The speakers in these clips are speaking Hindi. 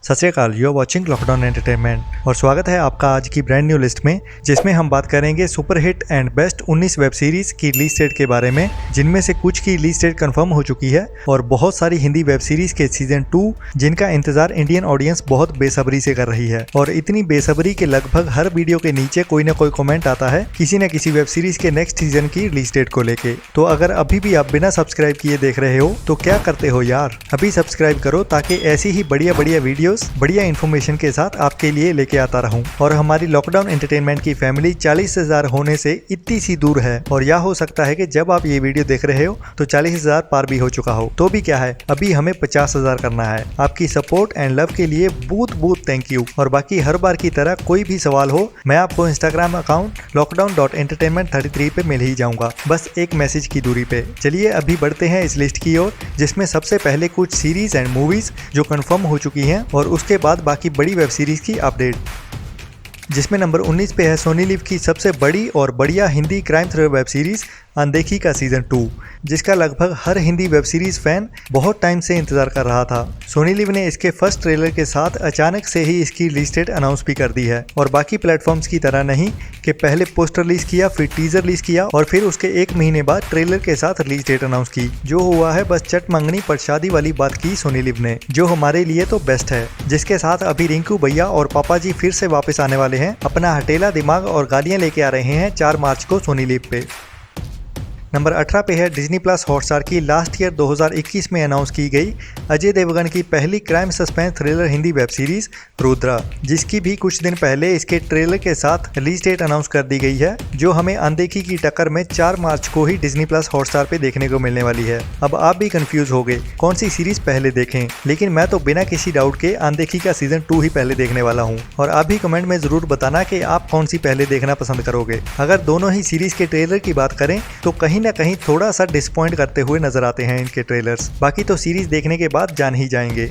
सत श्री अकाल, you are watching lockdown entertainment और स्वागत है आपका आज की ब्रांड न्यू लिस्ट में, जिसमें हम बात करेंगे super hit and best 19 web series की रिलीज डेट के बारे में, जिनमें से कुछ की रिलीज डेट कंफर्म हो चुकी है और बहुत सारी हिंदी वेब सीरीज के सीजन 2 जिनका इंतजार इंडियन ऑडियंस बहुत बेसब्री से कर रही है। और इतनी बेसब्री के लगभग हर वीडियो के नीचे कोई ना कोई कमेंट आता है किसी न किसी वेब सीरीज के नेक्स्ट सीजन की रिलीज डेट को लेके। तो अगर अभी भी आप बिना सब्सक्राइब किए देख रहे हो तो क्या करते हो यार, अभी सब्सक्राइब करो ताकि ऐसी ही बढ़िया वीडियोस बढ़िया इन्फॉर्मेशन के साथ आपके लिए लेके आता रहूं। और हमारी लॉकडाउन एंटरटेनमेंट की फैमिली 40,000 होने से इतनी सी दूर है और यह हो सकता है कि जब आप ये वीडियो देख रहे हो तो 40,000 पार भी हो चुका हो। तो भी क्या है, अभी हमें 50,000 करना है। आपकी सपोर्ट एंड लव के लिए बहुत थैंक यू। और बाकी हर बार की तरह कोई भी सवाल हो मैं आपको इंस्टाग्राम अकाउंट lockdown.entertainment33 पे मिल ही जाऊंगा, बस एक मैसेज की दूरी पे। चलिए अभी बढ़ते हैं इस लिस्ट की ओर, जिसमें सबसे पहले कुछ सीरीज एंड मूवीज जो कंफर्म हो चुकी हैं और उसके बाद बाकी बड़ी वेब सीरीज की अपडेट। जिसमें नंबर 19 पे है सोनी लिव की सबसे बड़ी और बढ़िया Hindi crime thriller web series अनदेखी का सीजन 2, जिसका लगभग हर हिंदी वेब सीरीज फैन बहुत टाइम से इंतजार कर रहा था। सोनी लिव ने इसके फर्स्ट ट्रेलर के साथ अचानक से ही इसकी रिलीज डेट अनाउंस भी कर दी है और बाकी प्लेटफॉर्म्स की तरह नहीं कि पहले पोस्टर रिलीज किया, फिर टीजर रिलीज किया और फिर उसके 1 महीने बाद ट्रेलर के साथ रिलीज डेट अनाउंस की। जो हुआ है बस चट मंगनी पर शादी वाली बात की सोनी लिव ने, जो हमारे लिए तो बेस्ट है। जिसके साथ अभी रिंकू भैया और पापा जी फिर से वापस आने वाले हैं, अपना हटेला दिमाग और गालियां लेके आ रहे हैं 4 मार्च को सोनी लिव पे। नंबर 18 पे है डिज्नी प्लस हॉटस्टार की लास्ट ईयर 2021 में अनाउंस की गई अजय देवगन की पहली crime suspense thriller Hindi web series Rudra, जिसकी भी कुछ दिन पहले इसके ट्रेलर के साथ रिलीज डेट अनाउंस कर दी गई है, जो हमें अनदेखी की टक्कर में 4 मार्च को ही डिज्नी प्लस हॉटस्टार पे देखने को मिलने वाली है। अब आप भी कंफ्यूज हो गए कौन सी सीरीज पहले देखें, लेकिन मैं तो बिना किसी डाउट के अनदेखी का सीजन 2 ही पहले देखने वाला हूँ। और आप भी कमेंट में जरूर बताना कि आप कौन सी पहले देखना पसंद करोगे। अगर दोनों ही सीरीज के ट्रेलर की बात करें तो कहीं ना कहीं थोड़ा सा डिसपॉइंट करते हुए नजर आते हैं इनके ट्रेलर्स, बाकी तो सीरीज देखने के बाद जान ही जाएंगे।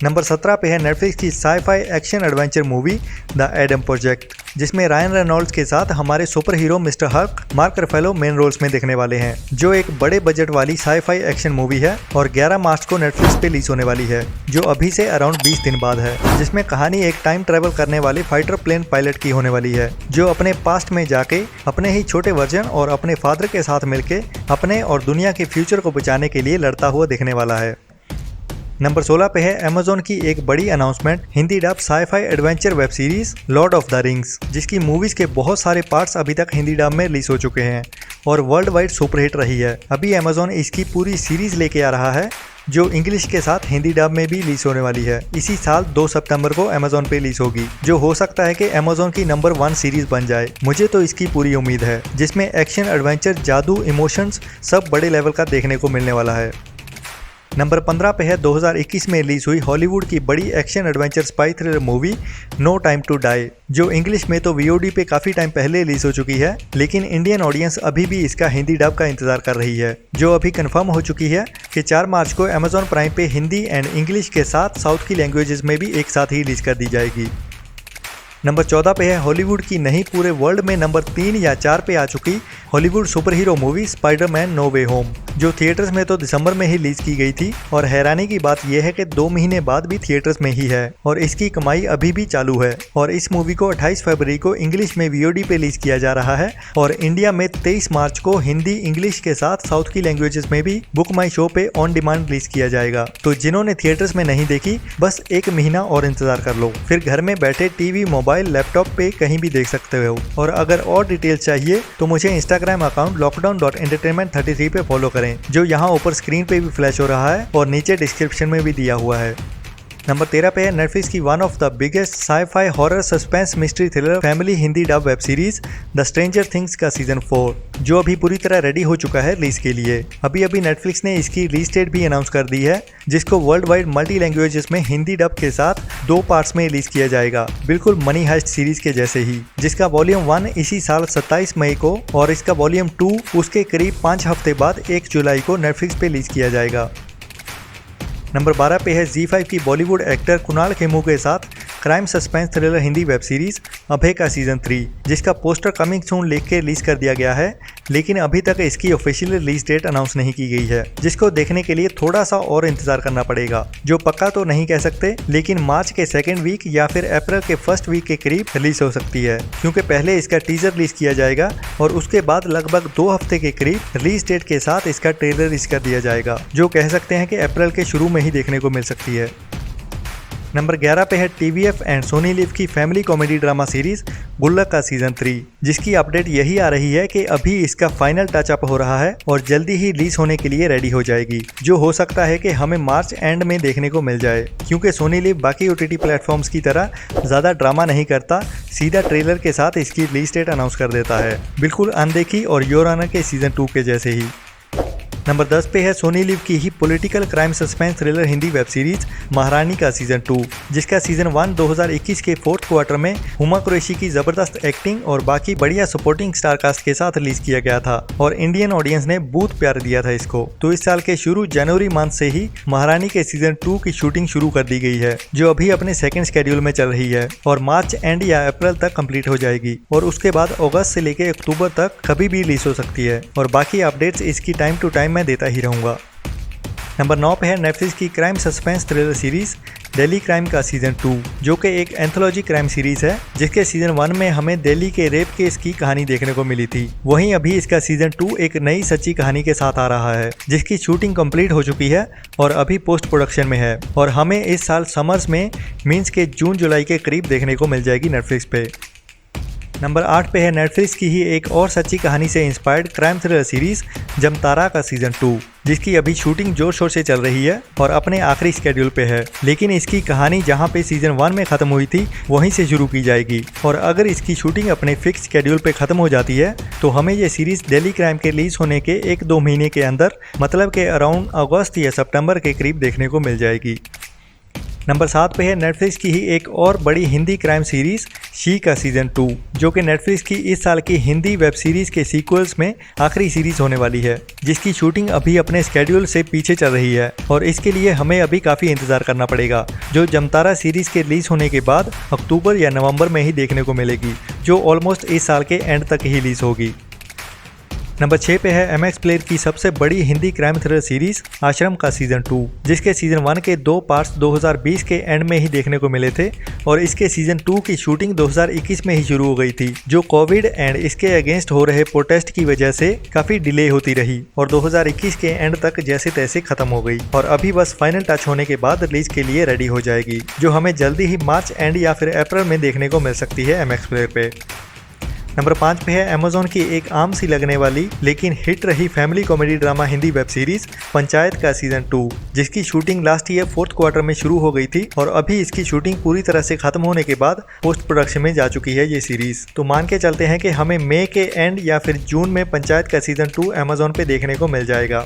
नंबर 17 पे है नेटफ्लिक्स की sci fi action adventure movie the Adam project, जिसमें रायन रेनॉल्ड्स के साथ हमारे super hero mister Hulk Mark Ruffalo main roles में दिखने वाले हैं, जो एक बड़े बजट वाली साई-फाई एक्शन मूवी है और 11 मार्च को नेटफ्लिक्स पे रिलीज होने वाली है, जो अभी से अराउंड 20 दिन बाद है। जिसमें कहानी एक टाइम ट्रेवल करने वाले फाइटर प्लेन पायलट की होने वाली है, जो अपने पास्ट में जाके अपने ही छोटे वर्जन और अपने फादर के साथ मिलके अपने और दुनिया के फ्यूचर को बचाने के लिए लड़ता हुआ दिखने वाला है। नंबर 16 पे है अमेज़न की एक बड़ी announcement, Hindi dub sci-fi adventure web series Lord of the rings, जिसकी मूवीज के बहुत सारे पार्ट्स अभी तक हिंदी डब में रिलीज हो चुके हैं और वर्ल्ड वाइड सुपरहिट रही है। अभी अमेज़न इसकी पूरी सीरीज लेके आ रहा है, जो इंग्लिश के साथ हिंदी डब में भी रिलीज होने वाली है। इसी साल 2 सितंबर को अमेज़न पे रिलीज होगी, जो हो सकता है कि अमेज़न की नंबर 1 सीरीज बन जाए। मुझे तो इसकी पूरी उम्मीद है, जिसमें एक्शन, एडवेंचर, जादू, इमोशंस सब बड़े लेवल का देखने को मिलने वाला है। नंबर 15 पे है 2021 में रिलीज हुई हॉलीवुड की बड़ी action adventure spy thriller movie no time to die, जो इंग्लिश में तो VOD पे काफ़ी टाइम पहले रिलीज हो चुकी है, लेकिन इंडियन ऑडियंस अभी भी इसका हिंदी डब का इंतजार कर रही है, जो अभी कंफर्म हो चुकी है कि 4 मार्च को अमेज़न प्राइम पे हिंदी एंड इंग्लिश के साथ साउथ की लैंग्वेजेस में भी एक साथ ही रिलीज कर दी जाएगी। नंबर 14 पे है हॉलीवुड की नहीं पूरे वर्ल्ड में नंबर 3 या 4 पे आ चुकी Hollywood super hero movie Spiderman no way home, जो थिएटर्स में तो दिसंबर में ही रिलीज की गई थी और हैरानी की बात यह है कि 2 महीने बाद भी थिएटर्स में ही है और इसकी कमाई अभी भी चालू है। और इस मूवी को 28 फरवरी को इंग्लिश में VOD पे रिलीज किया जा रहा है और इंडिया में 23 मार्च को हिंदी, इंग्लिश के साथ साउथ की लैंग्वेजेस में भी बुक माई शो पे ऑन डिमांड रिलीज किया जाएगा। तो जिन्होंने थिएटर्स में नहीं देखी, बस 1 महीना और इंतजार कर लो, फिर घर में बैठे टीवी, मोबाइल, लैपटॉप पे कहीं भी देख सकते हो। और अगर और डिटेल्स चाहिए तो मुझे इंस्टाग्राम अकाउंट lockdown.entertainment33 पे फॉलो करें, जो यहाँ ऊपर स्क्रीन पे भी फ्लैश हो रहा है और नीचे डिस्क्रिप्शन में भी दिया हुआ है। नंबर 13 पे है नेटफ्लिक्स की one of the biggest sci-fi horror suspense mystery thriller family Hindi dub web series the stranger things का सीजन 4, जो अभी पूरी तरह रेडी हो चुका है रिलीज के लिए। अभी नेटफ्लिक्स ने इसकी रिलीज डेट भी अनाउंस कर दी है, जिसको वर्ल्ड वाइड मल्टी लैंग्वेजेस में हिंदी डब के साथ 2 पार्ट्स में रिलीज किया जाएगा, बिल्कुल मनी हाइस्ट सीरीज के जैसे ही, जिसका वॉल्यूम 1 इसी साल 27 मई को और इसका वॉल्यूम 2 उसके करीब 5 हफ्ते बाद 1 जुलाई को नेटफ्लिक्स पे रिलीज किया जाएगा। नंबर 12 पे है ZEE5 की बॉलीवुड एक्टर कुणाल खेमू के साथ crime suspense thriller Hindi web series Abhay का सीजन 3, जिसका पोस्टर कमिंग सून लिख के रिलीज कर दिया गया है, लेकिन अभी तक इसकी ऑफिशियल रिलीज डेट अनाउंस नहीं की गई है, जिसको देखने के लिए थोड़ा सा और इंतजार करना पड़ेगा। जो पक्का तो नहीं कह सकते, लेकिन मार्च के सेकेंड वीक या फिर अप्रैल के फर्स्ट वीक के करीब रिलीज हो सकती है, क्योंकि पहले इसका टीजर रिलीज किया जाएगा और उसके बाद लगभग 2 हफ्ते के करीब रिलीज डेट के साथ इसका ट्रेलर रिलीज कर दिया जाएगा, जो कह सकते हैं कि अप्रैल के शुरू में ही देखने को मिल सकती है। नंबर 11 पे है टीवीएफ एंड सोनी लिव की फैमिली कॉमेडी ड्रामा सीरीज गुल्लक का सीजन 3, जिसकी अपडेट यही आ रही है कि अभी इसका फाइनल टचअप हो रहा है और जल्दी ही रिलीज होने के लिए रेडी हो जाएगी, जो हो सकता है कि हमें मार्च एंड में देखने को मिल जाए, क्योंकि सोनी लिव बाकी OTT प्लेटफॉर्म्स की तरह ज़्यादा ड्रामा नहीं करता, सीधा ट्रेलर के साथ इसकी रिलीज डेट अनाउंस कर देता है, बिल्कुल अनदेखी और योर ऑनर के सीजन 2 के जैसे ही। नंबर 10 पे है सोनी लिव की ही political crime suspense thriller Hindi web series Maharani का सीजन 2, जिसका सीजन 1 2021 के 4th क्वार्टर में हुमा कुरैशी की जबरदस्त एक्टिंग और बाकी बढ़िया सपोर्टिंग स्टार कास्ट के साथ रिलीज किया गया था और इंडियन ऑडियंस ने बहुत प्यार दिया था इसको। तो इस साल के शुरू जनवरी मंथ से ही महारानी के सीजन 2 की शूटिंग शुरू कर दी गई है, जो अभी अपने सेकंड शेड्यूल में चल रही है और मार्च एंड या अप्रैल तक कंप्लीट हो जाएगी और उसके बाद अगस्त से लेकर अक्टूबर तक कभी भी रिलीज हो सकती है और बाकी अपडेट्स इसकी टाइम टू टाइम मैं देता ही रहूंगा। नंबर 9 पे है नेटफ्लिक्स की crime suspense thriller series Delhi crime का सीजन 2, जो कि एक एंथोलॉजी क्राइम सीरीज है, जिसके सीजन 1 में हमें दिल्ली के रेप केस की कहानी देखने को मिली थी। वहीं अभी इसका सीजन 2 एक नई सच्ची कहानी के साथ आ रहा है, जिसकी शूटिंग कंप्लीट हो चुकी है और अभी पोस्ट प्रोडक्शन में है और हमें इस साल समर्स में मींस के जून जुलाई के करीब देखने को मिल जाएगी नेटफ्लिक्स पे। नंबर 8 पे है नेटफ्लिक्स की ही एक और सच्ची कहानी से inspired crime thriller series Jamtara का सीजन 2, जिसकी अभी शूटिंग जोर शोर से चल रही है और अपने आखिरी शेड्यूल पे है, लेकिन इसकी कहानी जहां पे सीजन 1 में खत्म हुई थी वहीं से शुरू की जाएगी और अगर इसकी शूटिंग अपने फिक्स शेड्यूल पे खत्म हो जाती है तो हमें ये सीरीज दिल्ली क्राइम के रिलीज होने के 1-2 महीने के अंदर, मतलब के अराउंड अगस्त या सितंबर के करीब देखने को मिल जाएगी। नंबर 7 पे है नेटफ्लिक्स की ही एक और बड़ी हिंदी क्राइम सीरीज शी का सीजन 2, जो कि नेटफ्लिक्स की इस साल की हिंदी वेब सीरीज के सीक्वल्स में आखिरी सीरीज होने वाली है, जिसकी शूटिंग अभी अपने स्केड्यूल से पीछे चल रही है और इसके लिए हमें अभी काफ़ी इंतजार करना पड़ेगा, जो जमतारा सीरीज के रिलीज होने के बाद अक्टूबर या नवंबर में ही देखने को मिलेगी, जो ऑलमोस्ट इस साल के एंड तक ही रिलीज होगी। नंबर 6 पे है MX प्लेयर की सबसे बड़ी हिंदी क्राइम थ्रिलर सीरीज आश्रम का सीजन 2, जिसके सीजन 1 के 2 पार्ट्स 2020 के एंड में ही देखने को मिले थे और इसके सीजन 2 की शूटिंग 2021 में ही शुरू हो गई थी, जो कोविड एंड इसके अगेंस्ट हो रहे प्रोटेस्ट की वजह से काफी डिले होती रही और 2021 के एंड तक जैसे तैसे खत्म हो गई और अभी बस फाइनल टच होने के बाद रिलीज के लिए रेडी हो जाएगी, जो हमें जल्दी ही मार्च एंड या फिर अप्रैल में देखने को मिल सकती है MX प्लेयर पे। नंबर 5 पे है अमेज़न की एक आम सी लगने वाली लेकिन हिट रही family comedy drama Hindi web series panchayat का सीजन 2, जिसकी shooting last year 4th quarter में शुरू हो गई थी और अभी इसकी शूटिंग पूरी तरह से खत्म होने के बाद पोस्ट प्रोडक्शन में जा चुकी है ये सीरीज। तो मान के चलते हैं कि हमें मई के एंड या फिर जून में पंचायत का सीजन 2 अमेज़न पे देखने को मिल जाएगा।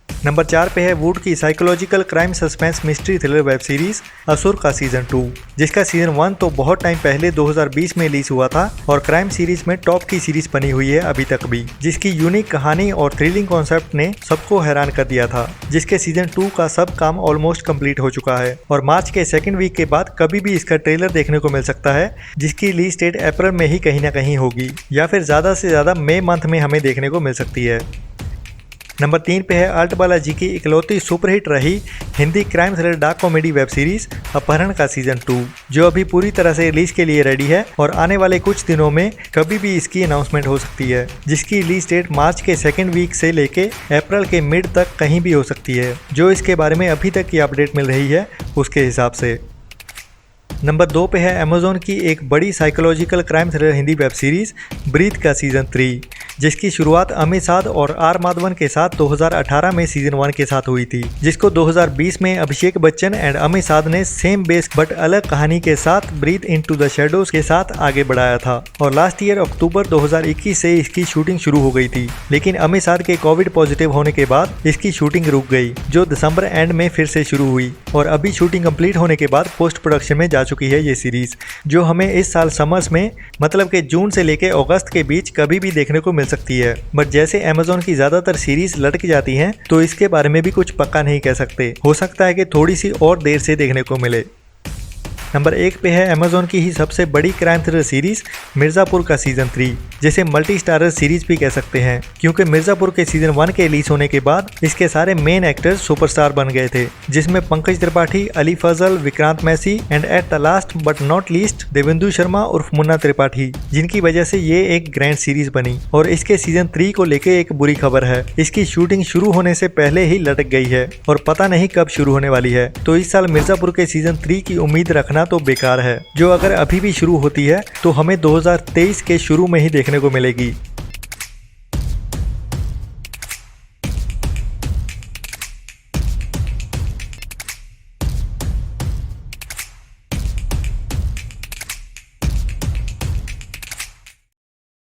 नंबर 4 पे है वुड की psychological crime suspense mystery thriller web series असुर का सीजन 2, जिसका सीजन 1 तो बहुत टाइम पहले 2020 में रिलीज हुआ था और क्राइम सीरीज में टॉप की सीरीज बनी हुई है अभी तक भी, जिसकी यूनिक कहानी और थ्रिलिंग कॉन्सेप्ट ने सबको हैरान कर दिया था, जिसके सीजन 2 का सब काम ऑलमोस्ट कंप्लीट हो चुका है और मार्च के सेकेंड वीक के बाद कभी भी इसका ट्रेलर देखने को मिल सकता है, जिसकी रिलीज डेट अप्रैल में ही कहीं ना कहीं होगी या फिर ज़्यादा से ज़्यादा मई मंथ में हमें देखने को मिल सकती है। नंबर 3 पे है आर्ट बालाजी की इकलौती सुपरहिट रही Hindi crime thriller dark comedy web series अपहरण का सीजन 2, जो अभी पूरी तरह से रिलीज के लिए रेडी है और आने वाले कुछ दिनों में कभी भी इसकी अनाउंसमेंट हो सकती है, जिसकी रिलीज डेट मार्च के सेकेंड वीक से लेके अप्रैल के मिड तक कहीं भी हो सकती है, जो इसके बारे में अभी तक की अपडेट मिल रही है उसके हिसाब से। नंबर 2 पे है अमेज़न की एक बड़ी psychological crime thriller Hindi web series breathe का सीजन 3, जिसकी शुरुआत अमित साध और आर माधवन के साथ 2018 में सीजन 1 के साथ हुई थी, जिसको 2020 में अभिषेक बच्चन एंड अमित साध ने सेम बेस बट अलग कहानी के साथ ब्रीथ इनटू द शैडोज के साथ आगे बढ़ाया था और लास्ट ईयर अक्टूबर 2021 से इसकी शूटिंग शुरू हो गई थी, लेकिन अमित साध के कोविड पॉजिटिव होने के बाद इसकी शूटिंग रुक गई, जो दिसंबर एंड में फिर से शुरू हुई और अभी शूटिंग कंप्लीट होने के बाद पोस्ट प्रोडक्शन में जा चुकी है ये सीरीज, जो हमें इस साल समर्स में मतलब के जून से लेके अगस्त के बीच कभी भी देखने को मिल सकती है। बट जैसे अमेज़न की ज्यादातर सीरीज लटक जाती हैं, तो इसके बारे में भी कुछ पक्का नहीं कह सकते, हो सकता है कि थोड़ी सी और देर से देखने को मिले। नंबर 1 पे है अमेजोन की ही सबसे बड़ी क्राइम थ्रिलर सीरीज मिर्जापुर का सीजन 3, जिसे मल्टी स्टारर सीरीज भी कह सकते हैं, क्योंकि मिर्जापुर के सीजन 1 के रिलीज होने के बाद इसके सारे मेन एक्टर्स सुपरस्टार बन गए थे, जिसमें Pankaj Tripathi, Ali Fazal, Vikrant Massey and at the last but not least Divyendu Sharma उर्फ मुन्ना त्रिपाठी, जिनकी वजह से ये एक ग्रैंड सीरीज बनी। और इसके सीजन 3 को लेके एक बुरी खबर है, इसकी शूटिंग शुरू होने से पहले ही लटक गई है और पता नहीं कब शुरू होने वाली है। तो इस साल मिर्जापुर के सीजन 3 की उम्मीद रखना तो बेकार है, जो अगर अभी भी शुरू होती है तो हमें 2023 के शुरू में ही देखने को मिलेगी।